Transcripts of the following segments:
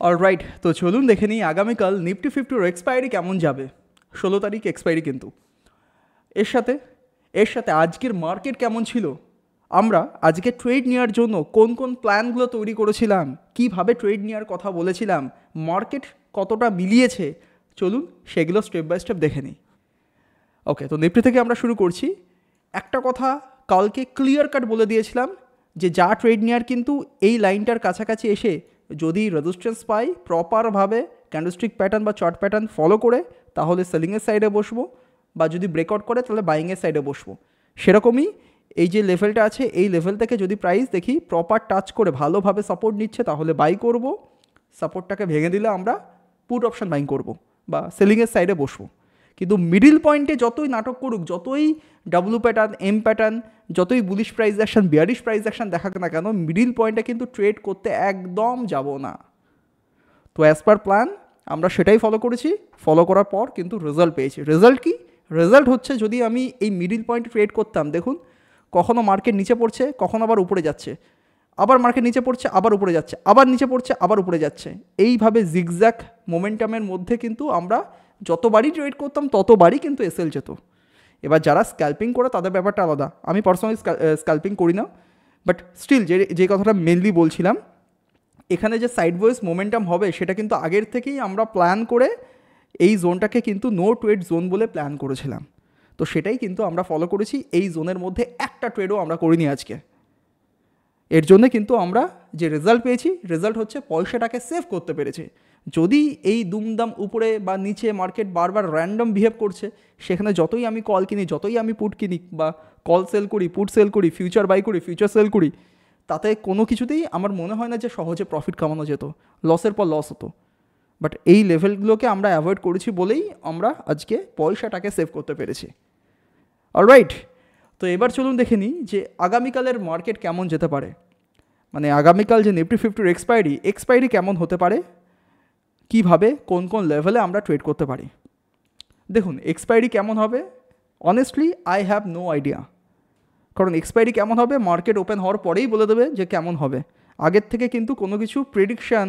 Alright, তো চলুন দেখে নিই আগামীকাল নিফটি ফিফটির এক্সপায়ারি কেমন যাবে। 16 তারিখ এক্সপায়ারি কিন্তু। এর সাথে এর সাথে আজকের মার্কেট কেমন ছিল, আমরা আজকে ট্রেড নেওয়ার জন্য কোন কোন প্ল্যানগুলো তৈরি করেছিলাম, কিভাবে ট্রেড নেওয়ার কথা বলেছিলাম, মার্কেট কতটা মিলিয়েছে, চলুন সেগুলো স্টেপ বাই স্টেপ দেখে নিই। ওকে, তো নিফটি থেকে আমরা শুরু করছি। একটা কথা কালকে ক্লিয়ার কাট বলে দিয়েছিলাম যে যা ট্রেড নেওয়ার কিন্তু এই লাইনটার কাছাকাছি এসে যদি রেজিস্ট্যান্স পাই প্রপারভাবে ক্যান্ডেলস্টিক প্যাটার্ন বা চার্ট প্যাটার্ন ফলো করে, তাহলে সেলিংয়ের সাইডে বসবো, বা যদি ব্রেকআউট করে তাহলে বাইংয়ের সাইডে বসবো। সেরকমই এই যে লেভেলটা আছে, এই লেভেল থেকে যদি প্রাইস দেখি প্রপার টাচ করে ভালোভাবে সাপোর্ট নিচ্ছে তাহলে বাই করব, সাপোর্টটাকে ভেঙে দিলে আমরা পুট অপশন বাইং করব বা সেলিংয়ের সাইডে বসবো। কিন্তু মিডিল পয়েন্টে যতই নাটক করুক, যতই ডাব্লু প্যাটার্ন, এম প্যাটার্ন, যতই bullish price action, bearish price action দেখাক না কেন, মিডিল পয়েন্টে কিন্তু ট্রেড করতে একদম যাব না। তো অ্যাজ পার প্ল্যান আমরা সেটাই ফলো করেছি, ফলো করার পর কিন্তু রেজাল্ট পেয়েছি। রেজাল্ট কি? রেজাল্ট হচ্ছে যদি আমি এই মিডিল পয়েন্টে ট্রেড করতাম, দেখুন কখনো মার্কেট নিচে পড়ছে, কখনো আবার উপরে যাচ্ছে, আবার মার্কেট নিচে পড়ছে, আবার উপরে যাচ্ছে, আবার নিচে পড়ছে, আবার উপরে যাচ্ছে, এইভাবে জিগজ্যাক মোমেন্টামের মধ্যে কিন্তু আমরা যতবারই ট্রেড করতাম ততবারই কিন্তু এসএল যেত। এবার যারা স্ক্যাল্পিং করে তাদের ব্যাপারটা আলাদা, আমি পার্সোনালি স্ক্যাল্পিং করি না, বাট স্টিল যে কথাটা মেনলি বলছিলাম, এখানে যে সাইডওয়েজ মোমেন্টাম হবে সেটা কিন্তু আগের থেকেই আমরা প্ল্যান করে এই জোনটাকে কিন্তু নো ট্রেড জোন বলে প্ল্যান করেছিলাম। তো সেটাই কিন্তু আমরা ফলো করেছি, এই জোনের মধ্যে একটা ট্রেডও আমরা করিনি আজকে। এর জন্য কিন্তু আমরা যে রেজাল্ট পেয়েছি, রেজাল্ট হচ্ছে পয়সাটাকে সেভ করতে পেরেছি। যদি এই দুমদাম উপরে বা নিচে মার্কেট বারবার র্যান্ডম বিহেভ করছে, সেখানে যতই আমি কল কিনি, যতই আমি পুট কিনি বা কল সেল করি, পুট সেল করি, ফিউচার বাই করি, ফিউচার সেল করি, তাতে কোনো কিছুতেই আমার মনে হয় না যে সহজে প্রফিট কামানো যেত, লসের পর লস হতো। বাট এই লেভেলগুলোকে আমরা অ্যাভয়েড করেছি বলেই আমরা আজকে পয়সাটাকে সেভ করতে পেরেছি। অলরাইট, তো এবার চলুন দেখে নিই যে আগামীকালের মার্কেট কেমন যেতে পারে, মানে আগামীকাল যে নিফটি ফিফটির এক্সপায়ারি কেমন হতে পারে, কিভাবে কোন কোন লেভেলে আমরা ট্রেড করতে পারি। দেখুন এক্সপায়ারি কেমন হবে, honestly I have no idea. কারণ এক্সপায়ারি কেমন হবে মার্কেট ওপেন হওয়ার পরেই বলে দেবে যে কেমন হবে। আগের থেকে কিন্তু কোনো কিছু প্রেডিকশান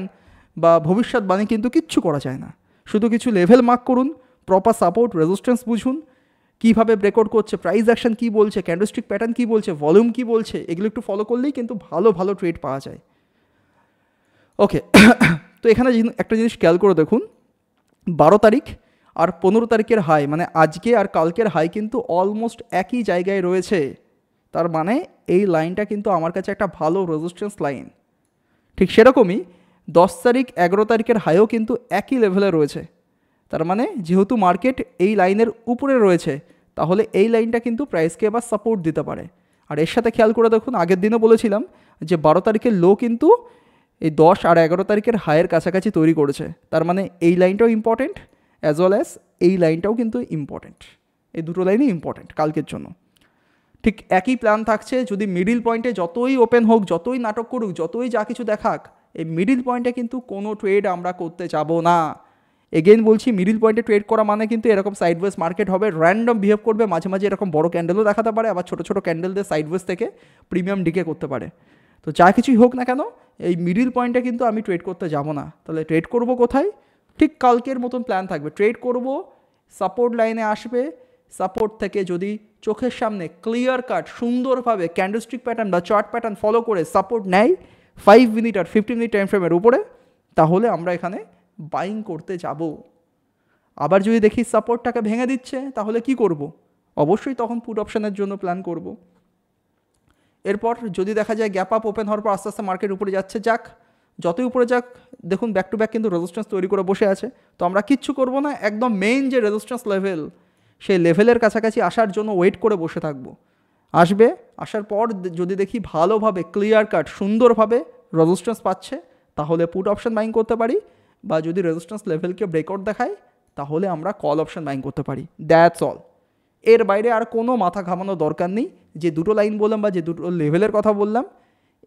বা ভবিষ্যৎবাণী কিন্তু কিচ্ছু করা যায় না। শুধু কিছু লেভেল মার্ক করুন, প্রপার সাপোর্ট রেজিস্ট্যান্স বুঝুন, কীভাবে ব্রেকআউট করছে, প্রাইস অ্যাকশন কী বলছে, ক্যান্ডেলস্টিক প্যাটার্ন কী বলছে, ভলিউম কী বলছে, এগুলো একটু ফলো করলেই কিন্তু ভালো ভালো ট্রেড পাওয়া যায়। ওকে, তো এখানে একটা জিনিস খেয়াল করে দেখুন, 12 তারিখ আর 15 তারিখের হাই, মানে আজকে আর কালকের হাই কিন্তু অলমোস্ট একই জায়গায় রয়েছে। তার মানে এই লাইনটা কিন্তু আমার কাছে একটা ভালো রেজিস্ট্যান্স লাইন। ঠিক সেরকমই 10 তারিখ 11 তারিখের হাইও কিন্তু একই লেভেলে রয়েছে। তার মানে যেহেতু মার্কেট এই লাইনের উপরে রয়েছে, তাহলে এই লাইনটা কিন্তু প্রাইসকে এবার সাপোর্ট দিতে পারে। আর এর সাথে খেয়াল করে দেখুন, আগের দিনও বলেছিলাম যে 12 তারিখের লো কিন্তু এই 10 আর 11 তারিখের হাইয়ের কাছাকাছি তৈরি করেছে। তার মানে এই লাইনটাও ইম্পর্টেন্ট, অ্যাজ ওয়েল অ্যাজ এই লাইনটাও কিন্তু ইম্পর্টেন্ট। এই দুটো লাইনই ইম্পর্টেন্ট কালকের জন্য। ঠিক একই প্ল্যান থাকছে, যদি মিডিল পয়েন্টে যতই ওপেন হোক, যতই নাটক করুক, যতই যা কিছু দেখাক, এই মিডিল পয়েন্টে কিন্তু কোনো ট্রেড আমরা করতে যাব না। এগেইন বলছি, মিডিল পয়েন্টে ট্রেড করা মানে কিন্তু এরকম সাইডওয়েজ মার্কেট হবে, র্যান্ডম বিহেভ করবে, মাঝে মাঝে এরকম বড় ক্যান্ডেলও দেখাতে পারে, আবার ছোটো ছোটো ক্যান্ডেল দিয়ে সাইডওয়েজ থেকে প্রিমিয়াম ডিকে করতে পারে। তো যা কিছুই হোক না কেন, এই মিডিল পয়েন্টে কিন্তু আমি ট্রেড করতে যাব না। তাহলে ট্রেড করব কোথায়? ঠিক কালকের মতন প্ল্যান থাকবে, ট্রেড করব সাপোর্ট লাইনে আসবে, সাপোর্ট থেকে যদি চোখের সামনে ক্লিয়ার কাট সুন্দরভাবে ক্যান্ডেলস্টিক প্যাটার্ন বা চার্ট প্যাটার্ন ফলো করে সাপোর্ট নেয় 5 মিনিট আর 15 মিনিট টাইম ফ্রেমের উপরে, তাহলে আমরা এখানে বাইং করতে যাব। আবার যদি দেখি সাপোর্টটাকে ভেঙে দিচ্ছে, তাহলে কি করব? অবশ্যই তখন পুট অপশানের জন্য প্ল্যান করব। এরপর যদি দেখা যায় গ্যাপ আপ ওপেন হওয়ার পর আস্তে আস্তে মার্কেট উপরে যাচ্ছে, যাক, যতই উপরে যাক, দেখুন ব্যাক টু ব্যাক কিন্তু রেজিস্ট্যান্স তৈরি করে বসে আছে। তো আমরা কিচ্ছু করব না, একদম মেইন যে রেজিস্ট্যান্স লেভেল, সেই লেভেলের কাছাকাছি আসার জন্য ওয়েট করে বসে থাকবো। আসবে, আসার পর যদি দেখি ভালোভাবে ক্লিয়ার কাট সুন্দরভাবে রেজিস্ট্যান্স পাচ্ছে, তাহলে পুট অপশান বাইং করতে পারি, বা যদি রেজিস্ট্যান্স লেভেলকে ব্রেকআউট দেখায় তাহলে আমরা কল অপশান বাইং করতে পারি। That's all. এর বাইরে আর কোনো মাথা ঘামানোর দরকার নেই। যে দুটো লাইন বললাম বা যে দুটো লেভেলের কথা বললাম,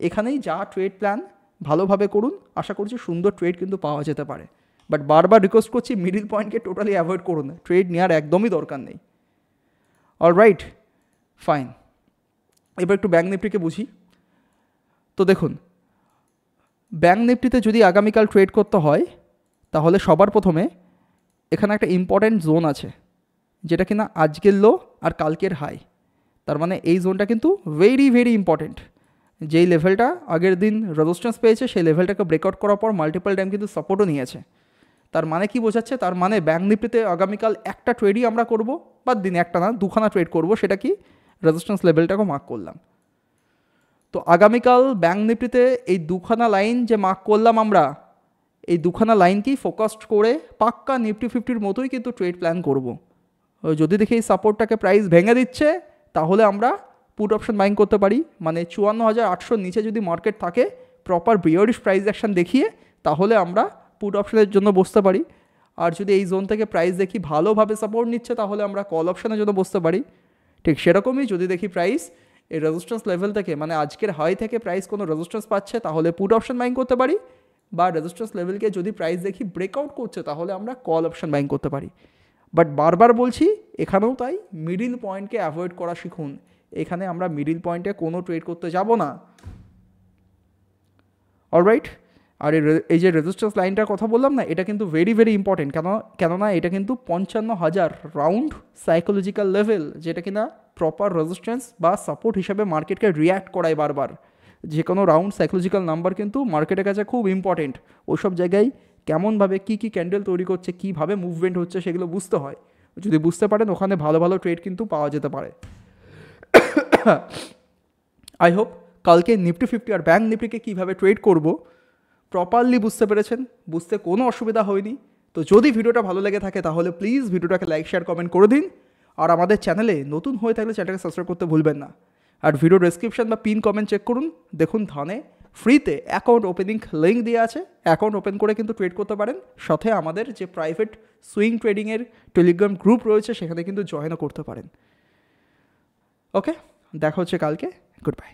এখানেই যা ট্রেড প্ল্যান ভালোভাবে করুন, আশা করছি সুন্দর ট্রেড কিন্তু পাওয়া যেতে পারে। বাট বারবার রিকোয়েস্ট করছি, মিডিল পয়েন্টকে টোটালি অ্যাভয়েড করুন, ট্রেড নেওয়ার একদমই দরকার নেই। Alright, fine. এবার একটু ব্যাঙ্ক নিফটিকে বুঝি। তো দেখুন, ব্যাঙ্ক নিফটিতে যদি আগামীকাল ট্রেড করতে হয় তাহলে সবার প্রথমে এখানে একটা ইম্পর্ট্যান্ট জোন আছে, যেটা কিনা আজকের লো আর কালকের হাই। তার মানে এই জোনটা কিন্তু ভেরি ভেরি ইম্পর্ট্যান্ট। যেই লেভেলটা আগের দিন রেজিস্ট্যান্স পেয়েছে সেই লেভেলটাকে ব্রেকআউট করার পর মাল্টিপল টাইম কিন্তু সাপোর্টও নিয়েছে। তার মানে কি বোঝাচ্ছে? তার মানে ব্যাঙ্ক নিফটিতে আগামীকাল একটা ট্রেডই আমরা করব, বা দিনে একটা না দুখানা ট্রেড করব, সেটা কি রেজিস্ট্যান্স লেভেলটাকে মার্ক করলাম। তো আগামীকাল ব্যাঙ্ক নিফটিতে এই দুখানা লাইন যে মার্ক করলাম আমরা, এই দুখানা লাইনকেই ফোকাসড করে পাক্কা নিফটি 50-র মতোই কিন্তু ট্রেড প্ল্যান করব। যদি দেখি এই সাপোর্টটাকে প্রাইস ভেঙে দিচ্ছে তাহলে আমরা পুট অপশন বাইং করতে পারি। মানে 54,800 নিচে যদি মার্কেট থাকে প্রপার বিয়ারিশ প্রাইস অ্যাকশন দেখিয়ে, তাহলে আমরা পুট অপশনের জন্য বসতে পারি। আর যদি এই জোন থেকে প্রাইস দেখি ভালোভাবে সাপোর্ট নিচ্ছে তাহলে আমরা কল অপশনের জন্য বসতে পারি। ঠিক সেরকমই যদি দেখি প্রাইস এই রেজিস্ট্যান্স লেভেল থেকে, মানে আজকের হাই থেকে প্রাইস কোনো রেজিস্ট্যান্স পাচ্ছে তাহলে পুট অপশন বাইং করতে পারি, বা রেজিস্ট্যান্স লেভেলকে যদি প্রাইস দেখি ব্রেকআউট করছে তাহলে আমরা কল অপশন বাইং করতে পারি। বাট বারবার বলছি এখানেও তাই মিডিল পয়েন্টকে অ্যাভয়েড করা শিখুন। এখানে আমরা মিডিল পয়েন্টে কোনো ট্রেড করতে যাব না। অলরাইট, আর এই যে রেজিস্ট্যান্স লাইনটার কথা বললাম না, এটা কিন্তু ভেরি ভেরি ইম্পর্টেন্ট। কেননা এটা কিন্তু 55,000 রাউন্ড সাইকোলজিক্যাল লেভেল, যেটা কিনা প্রপার রেজিস্ট্যান্স বা সাপোর্ট হিসাবে মার্কেটকে রিয়্যাক্ট করায় বারবার। যে কোনো রাউন্ড সাইকোলজিক্যাল নাম্বার কিন্তু মার্কেটের কাছে খুব ইম্পর্টেন্ট। ওইসব জায়গায় কেমনভাবে কী কী ক্যান্ডেল তৈরি করছে, কীভাবে মুভমেন্ট হচ্ছে সেগুলো বুঝতে হয়। যদি বুঝতে পারেন ওখানে ভালো ভালো ট্রেড কিন্তু পাওয়া যেতে পারে। আই হোপ কালকে নিফটি 50 আর ব্যাঙ্ক নিফটিকে কীভাবে ট্রেড করব প্রপারলি বুঝতে পেরেছেন, বুঝতে কোনো অসুবিধা হয়নি। তো যদি ভিডিওটা ভালো লেগে থাকে তাহলে প্লিজ ভিডিওটাকে লাইক শেয়ার কমেন্ট করে দিন। আর আমাদের চ্যানেলে নতুন হয়ে থাকলে চ্যানেলটাকে সাবস্ক্রাইব করতে ভুলবেন না। আর ভিডিও ডেসক্রিপশন বা পিন কমেন্ট চেক করুন, দেখুন ধানে ফ্রিতে অ্যাকাউন্ট ওপেনিং লিঙ্ক দেওয়া আছে। অ্যাকাউন্ট ওপেন করে কিন্তু ট্রেড করতে পারেন। সাথে আমাদের যে প্রাইভেট সুইং ট্রেডিংয়ের টেলিগ্রাম গ্রুপ রয়েছে সেখানে কিন্তু জয়েনও করতে পারেন। ওকে, দেখা হচ্ছে কালকে। Good bye.